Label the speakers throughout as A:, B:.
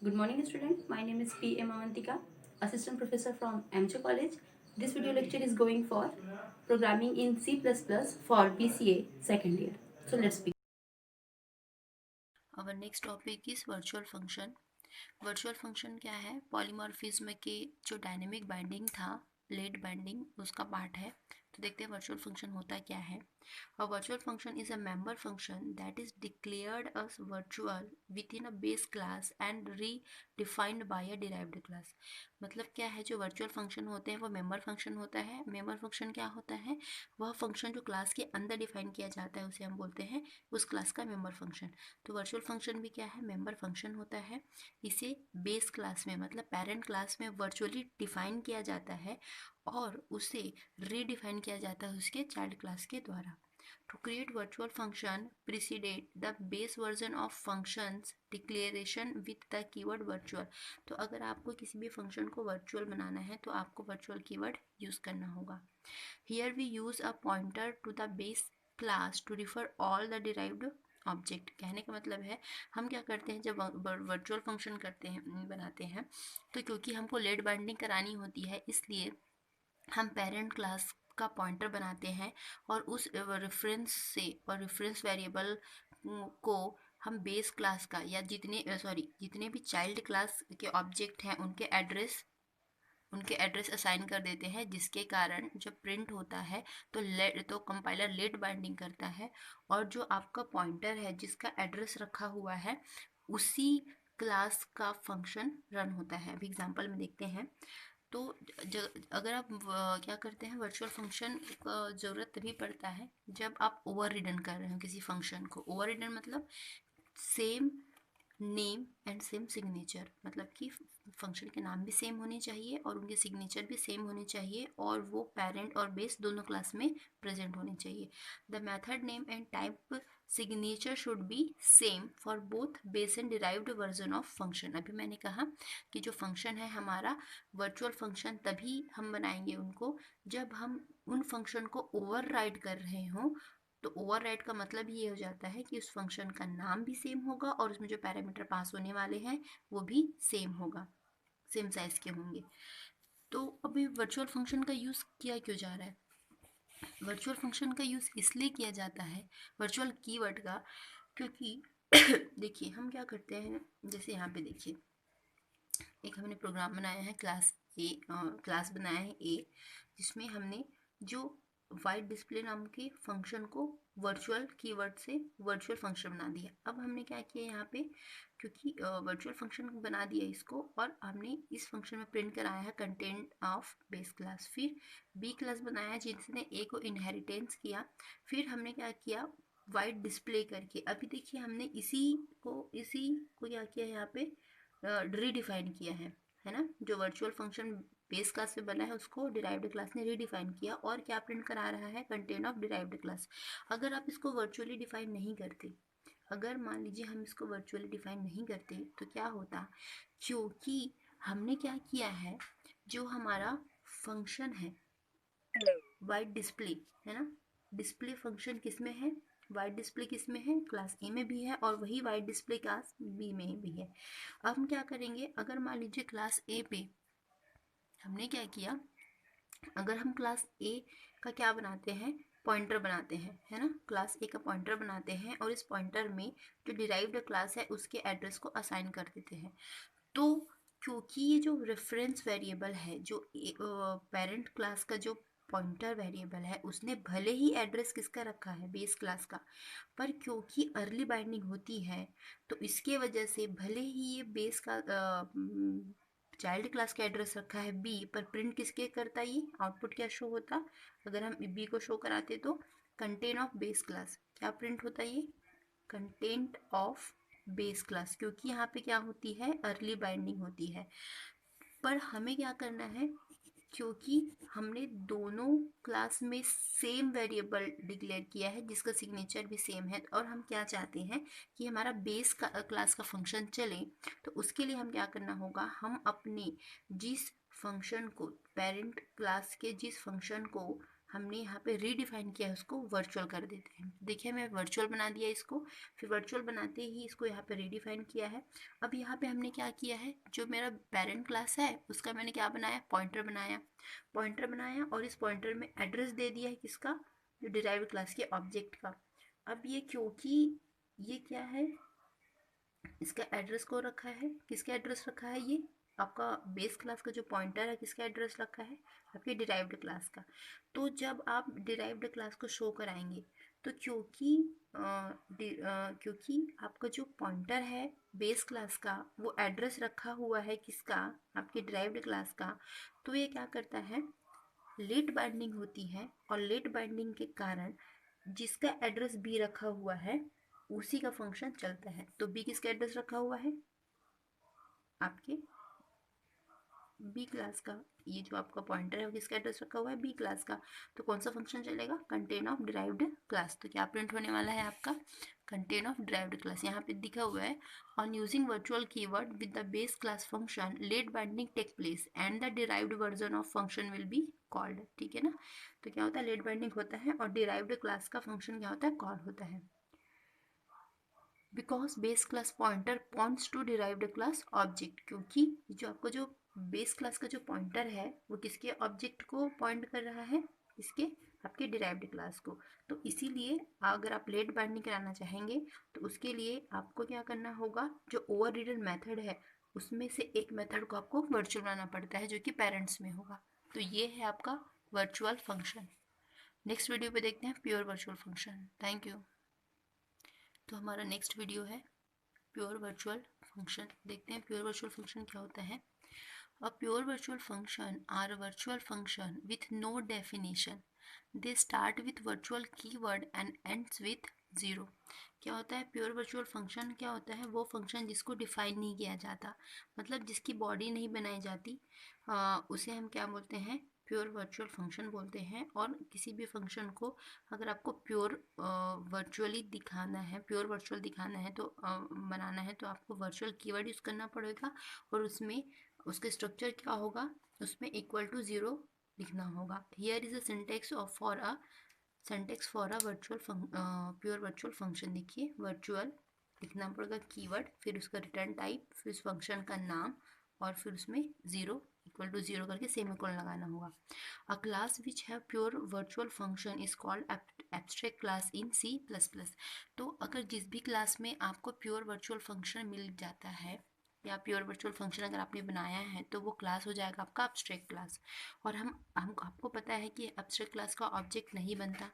A: Good morning, student. My name is P. M. Avantika, Assistant Professor from MJ College. This video lecture is going for programming in C++ for BCA second year. So let's begin.
B: Our next topic is virtual function. Virtual function क्या है? Polymorphism के जो dynamic binding था, late binding, उसका part है। तो देखते हैं वर्चुअल फंक्शन होता क्या है। A virtual function is a member function that is declared as virtual within a base class and redefined by a derived class. मतलब क्या है, जो वर्चुअल फंक्शन होते हैं वो मेंबर फंक्शन होता है। मेंबर फंक्शन क्या होता है? वह फंक्शन जो क्लास के अंदर डिफाइन किया जाता है उसे हम बोलते हैं उस क्लास का मेंबर फंक्शन। तो वर्चुअल फंक्शन भी क्या है? मेंबर फंक्शन होता है। इसे बेस क्लास में मतलब पेरेंट क्लास में वर्चुअली डिफाइन किया जाता है और उसे रीडिफाइन किया जाता है उसके चाइल्ड क्लास के द्वारा। To create virtual function, preceded the base version of functions declaration with the keyword virtual. तो अगर आपको किसी भी फंक्शन को वर्चुअल बनाना है तो आपको वर्चुअल कीवर्ड यूज़ करना होगा। Here we use a pointer to the base class to refer all the derived object. कहने का मतलब है हम क्या करते हैं जब वर्चुअल फंक्शन करते हैं बनाते हैं तो क्योंकि हमको लेट बाइंडिंग करानी होती है इसलिए हम पेरेंट क्लास का पॉइंटर बनाते हैं और उस रेफरेंस से और रेफरेंस वेरिएबल को हम बेस क्लास का या जितने भी चाइल्ड क्लास के ऑब्जेक्ट हैं उनके एड्रेस असाइन कर देते हैं, जिसके कारण जब प्रिंट होता है तो कंपाइलर लेट बाइंडिंग करता है और जो आपका पॉइंटर है जिसका एड्रेस रखा हुआ है उसी क्लास का फंक्शन रन होता है। अभी एग्जांपल में देखते हैं। तो अगर आप क्या करते हैं, वर्चुअल फंक्शन का ज़रूरत तभी पड़ता है जब आप ओवर रिडन कर रहे हो किसी फंक्शन को। ओवर रिडन मतलब same name and same signature, मतलब कि फंक्शन के नाम भी सेम होने चाहिए और उनके सिग्नेचर भी सेम होने चाहिए और वो पेरेंट और बेस दोनों क्लास में प्रेजेंट होने चाहिए। The method name and type signature should be same for both base and derived version of function. अभी मैंने कहा कि जो फंक्शन है हमारा वर्चुअल फंक्शन तभी हम बनाएंगे उनको जब हम उन फंक्शन को ओवर राइड कर रहे हों। तो ओवरराइड का मतलब ये हो जाता है कि उस फंक्शन का नाम भी सेम होगा और उसमें जो पैरामीटर पास होने वाले हैं वो भी सेम होगा, सेम साइज के होंगे। तो अभी वर्चुअल फंक्शन का यूज़ किया क्यों जा रहा है? वर्चुअल फंक्शन का यूज़ इसलिए किया जाता है वर्चुअल कीवर्ड का, क्योंकि देखिए हम क्या करते हैं, जैसे यहाँ पे देखिए एक हमने प्रोग्राम बनाया है क्लास बनाया है ए, जिसमें हमने जो वाइट डिस्प्ले नाम के फंक्शन को वर्चुअल कीवर्ड से वर्चुअल फंक्शन बना दिया। अब हमने क्या किया यहाँ पे, क्योंकि वर्चुअल फंक्शन बना दिया इसको और हमने इस फंक्शन में प्रिंट कराया है कंटेंट ऑफ बेस क्लास। फिर बी क्लास बनाया जिसने ए को इनहेरिटेंस किया। फिर हमने क्या किया, वाइट डिस्प्ले करके। अभी देखिए हमने इसी को क्या किया यहाँ पे रीडिफाइन किया है ना। जो वर्चुअल फंक्शन बेस क्लास से बना है उसको डिराइव्ड क्लास ने रीडिफाइन किया और क्या प्रिंट करा रहा है, कंटेंट ऑफ डिराइव्ड क्लास। अगर आप इसको वर्चुअली डिफाइन नहीं करते, अगर मान लीजिए हम इसको वर्चुअली डिफाइन नहीं करते तो क्या होता, क्योंकि हमने क्या किया है, जो हमारा फंक्शन है वाइट डिस्प्ले है ना, डिस्प्ले फंक्शन किस में है, वाइट डिस्प्ले किस में है, क्लास ए में भी है और वही वाइट डिस्प्ले क्लास बी में भी है। अब हम क्या करेंगे, अगर मान लीजिए क्लास ए पे हमने क्या किया, अगर हम क्लास ए का क्या बनाते हैं, पॉइंटर बनाते हैं, है ना, क्लास ए का पॉइंटर बनाते हैं और इस पॉइंटर में जो डिराइव्ड क्लास है उसके एड्रेस को असाइन कर देते हैं। तो क्योंकि ये जो रेफरेंस वेरिएबल है, जो पेरेंट क्लास का जो पॉइंटर वेरिएबल है, उसने भले ही एड्रेस किसका रखा है, बेस क्लास का, पर क्योंकि अर्ली बाइंडिंग होती है तो इसके वजह से भले ही ये बेस का चाइल्ड क्लास का एड्रेस रखा है बी, पर प्रिंट किसके करता, ये आउटपुट क्या शो होता, अगर हम बी को शो कराते तो कंटेंट ऑफ बेस क्लास क्या प्रिंट होता, ये कंटेंट ऑफ बेस क्लास, क्योंकि यहाँ पे क्या होती है, अर्ली बाइंडिंग होती है। पर हमें क्या करना है, क्योंकि हमने दोनों क्लास में सेम वेरिएबल डिक्लेयर किया है जिसका सिग्नेचर भी सेम है और हम क्या चाहते हैं कि हमारा बेस का क्लास का फंक्शन चले, तो उसके लिए हम क्या करना होगा, हम अपने जिस फंक्शन को, पेरेंट क्लास के जिस फंक्शन को हमने यहाँ पे रीडिफाइन किया है, उसको वर्चुअल कर देते हैं। देखिए मैं वर्चुअल बना दिया इसको, फिर वर्चुअल बनाते ही इसको यहाँ पे रीडिफाइन किया है। अब यहाँ पे हमने क्या किया है, जो मेरा पेरेंट क्लास है उसका मैंने क्या बनाया, पॉइंटर बनाया और इस पॉइंटर में एड्रेस दे दिया है किसका, जो डिराइव्ड क्लास के ऑब्जेक्ट का। अब ये क्योंकि ये क्या है, इसका एड्रेस को रखा है, किसका एड्रेस रखा है, ये आपका बेस क्लास का जो पॉइंटर है किसका एड्रेस रखा है, आपके डिराइव्ड क्लास का। तो जब आप डिराइव्ड क्लास को शो कराएंगे तो क्योंकि आपका जो पॉइंटर है बेस क्लास का वो एड्रेस रखा हुआ है किसका, आपके डिराइव्ड क्लास का, तो ये क्या करता है, लेट बाइंडिंग होती है और लेट बाइंडिंग के कारण जिसका एड्रेस बी रखा हुआ है उसी का फंक्शन चलता है। तो बी किसका एड्रेस रखा हुआ है, आपके बी क्लास का, ये जो आपका पॉइंटर है वो किसका एड्रेस रखा हुआ है, बी क्लास का। तो कौन सा फंक्शन चलेगा, कंटेन ऑफ डिराइव्ड क्लास। तो क्या प्रिंट होने वाला है आपका, कंटेन ऑफ डिराइव्ड क्लास। यहाँ पे दिखा हुआ है on using virtual keyword with the base class function late binding take place and the derived version of function will be called. ठीक है ना, तो क्या होता है, लेट बाइंडिंग होता है और डिराइव्ड क्लास का फंक्शन क्या होता है, कॉल होता है। Because base class pointer points to derived class object, क्योंकि जो आपका जो बेस क्लास का जो पॉइंटर है वो किसके ऑब्जेक्ट को पॉइंट कर रहा है, इसके आपके डिराइव्ड क्लास को। तो इसीलिए अगर आप लेट बाइंडिंग कराना चाहेंगे तो उसके लिए आपको क्या करना होगा, जो ओवर रीडन मेथड है उसमें से एक मेथड को आपको वर्चुअल बनाना पड़ता है जो कि पेरेंट्स में होगा। तो ये है आपका वर्चुअल फंक्शन। नेक्स्ट वीडियो पे देखते हैं pure virtual function. Thank you. तो हमारा नेक्स्ट वीडियो है प्योर वर्चुअल फंक्शन। देखते हैं प्योर वर्चुअल फंक्शन क्या होता है। A pure virtual function are a virtual function with no definition, they start with virtual keyword and ends with zero. क्या होता है प्योर वर्चुअल फंक्शन, क्या होता है, वो फंक्शन जिसको डिफाइन नहीं किया जाता, मतलब जिसकी बॉडी नहीं बनाई जाती, उसे हम क्या बोलते हैं, प्योर वर्चुअल फंक्शन बोलते हैं। और किसी भी फंक्शन को अगर आपको प्योर वर्चुअली दिखाना है, प्योर वर्चुअल दिखाना है तो बनाना है तो आपको वर्चुअल कीवर्ड यूज़ करना पड़ेगा और उसमें उसके स्ट्रक्चर क्या होगा, उसमें इक्वल टू ज़ीरो लिखना होगा। Here is a syntax of for a virtual pure virtual function. देखिए वर्चुअल लिखना पड़ेगा कीवर्ड, फिर उसका रिटर्न टाइप, फिर उस फंक्शन का नाम और फिर उसमें ज़ीरो इक्वल टू ज़ीरो करके सेमीकोलन लगाना होगा। अ class which have pure virtual function is called abstract class in C++। तो अगर जिस भी क्लास में आपको प्योर वर्चुअल फंक्शन मिल जाता है या प्योर वर्चुअल फंक्शन अगर आपने बनाया है तो वो क्लास हो जाएगा आपका एब्स्ट्रैक्ट क्लास। और हम आपको पता है कि एब्स्ट्रैक्ट क्लास का ऑब्जेक्ट नहीं बनता,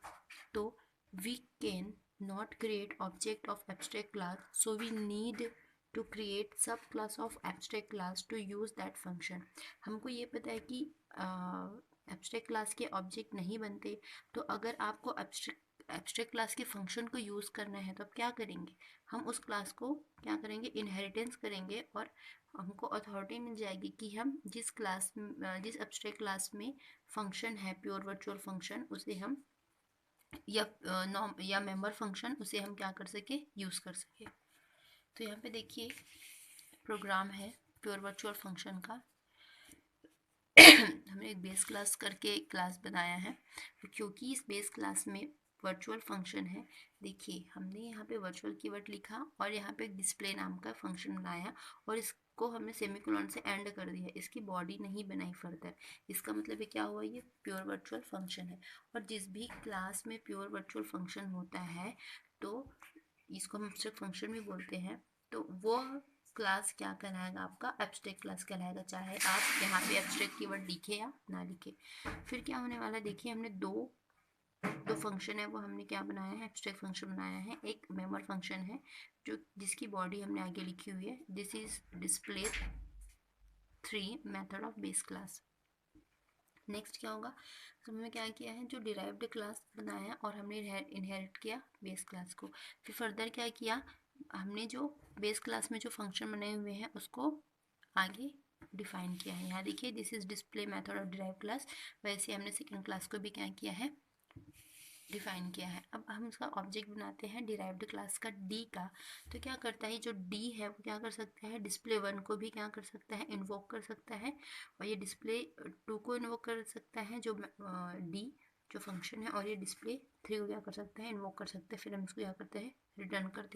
B: तो we can not create object of abstract class, so we need to create subclass of abstract class to use that function. हमको ये पता है कि एब्स्ट्रैक्ट क्लास के ऑब्जेक्ट नहीं बनते, तो अगर आपको एब्स्ट्रैक्ट क्लास के फंक्शन को यूज़ करना है तो आप क्या करेंगे, हम उस क्लास को क्या करेंगे, इनहेरिटेंस करेंगे और हमको अथॉरिटी मिल जाएगी कि हम जिस एब्स्ट्रैक्ट क्लास में फंक्शन है प्योर वर्चुअल फंक्शन उसे हम या मेंबर फंक्शन उसे हम क्या कर सके, यूज़ कर सके। तो यहाँ पे देखिए प्रोग्राम है प्योर वर्चुअल फंक्शन का। हमने एक बेस क्लास करके एक क्लास बनाया है, तो क्योंकि इस बेस क्लास में वर्चुअल फंक्शन है, देखिए हमने यहाँ पे वर्चुअल कीवर्ड लिखा और यहाँ पे डिस्प्ले नाम का फंक्शन बनाया और इसको हमने सेमीकोलन से एंड कर दिया, इसकी बॉडी नहीं बनाई फर्दर। इसका मतलब ये क्या हुआ, ये प्योर वर्चुअल फंक्शन है। और जिस भी क्लास में प्योर वर्चुअल फंक्शन होता है तो इसको हम एब्स्ट्रैक्ट फंक्शन भी बोलते हैं, तो वो क्लास क्या कहलाएगा, आपका एब्स्ट्रैक्ट क्लास कहलाएगा, चाहे आप यहाँ पे एब्स्ट्रैक्ट कीवर्ड लिखे या ना लिखे। फिर क्या होने वाला है, देखिए हमने दो फंक्शन है वो हमने क्या बनाया है, एब्स्ट्रैक्ट फंक्शन बनाया है। एक मेंबर फंक्शन है जो जिसकी बॉडी हमने आगे लिखी हुई है, this is display 3 method of base class. Next क्या होगा, तो हमने क्या किया है, जो डिराइव्ड क्लास बनाया और हमने इनहेरिट किया बेस क्लास को। फिर फर्दर क्या किया, हमने जो बेस क्लास में जो फंक्शन बने हुए हैं उसको आगे डिफाइन किया है। यहाँ देखिए this is display method of derive class, वैसे हमने सेकेंड क्लास को भी क्या किया है, डिफाइन किया है। अब हम इसका ऑब्जेक्ट बनाते हैं डिराइव्ड क्लास का डी का। तो क्या करता है, जो डी है वो क्या कर सकता है, डिस्प्ले 1 को भी क्या कर सकता है, इन्वोक कर सकता है और ये डिस्प्ले 2 को इन्वोक कर सकता है जो डी, जो फंक्शन है, और ये डिस्प्ले 3 को क्या कर सकते हैं, इन्वोक कर सकते हैं। फिर हम इसको क्या करते हैं, रिटर्न करते हैं।